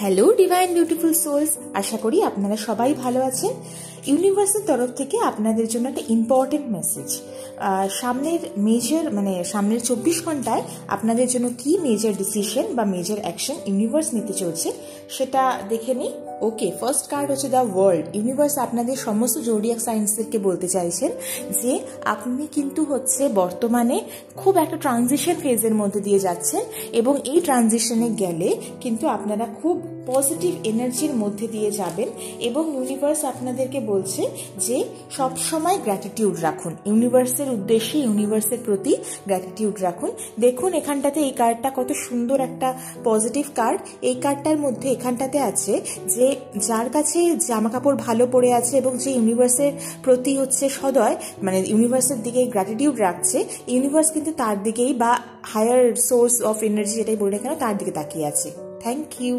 Hello divine beautiful sols, আশা করি আপনারা সবাই ভালো আছেন। ইউনিভার্সের তরফ থেকে আপনাদের জন্য একটা ইম্পর্টেন্ট মেসেজ। সামনের 24 ঘন্টায় আপনাদের জন্য কি মেজর ডিসিশন বা মেজর অ্যাকশন ইউনিভার্স নিতে চলছে সেটা দেখে নিই। ওকে, ফার্স্ট কার্ড হচ্ছে দ্য ওয়ার্ল্ড। ইউনিভার্স আপনাদের সমস্ত জোডিয়াক সাইন্সদেরকে বলতে চাইছেন যে আপনি কিন্তু বর্তমানে খুব একটা ট্রানজিশন ফেজের মধ্যে দিয়ে যাচ্ছেন এবং এই ট্রানজিশনে গেলে কিন্তু আপনারা খুব পজিটিভ এনার্জির মধ্যে দিয়ে যাবেন এবং ইউনিভার্স আপনাদেরকে বলছে যে সব সময় গ্র্যাটিটিউড রাখুন, ইউনিভার্সের উদ্দেশ্যে ইউনিভার্সের প্রতি গ্র্যাটিটিউড রাখুন। দেখুন এখানটাতে এই কার্ডটা কত সুন্দর একটা পজিটিভ কার্ড। এই কার্ডটার মধ্যে এখানটাতে আছে যে যার কাছে জামা কাপড় ভালো পরে আছে এবং যে ইউনিভার্সের প্রতি সদয় ইউনিভার্সের দিকে গ্র্যাটিটিউড রাখছে, ইউনিভার্স কিন্তু তার দিকেই বা হায়ার সোর্স অফ এনার্জি যেটাই বলে না কেন তার দিকে তাকিয়ে আছে। Thank you.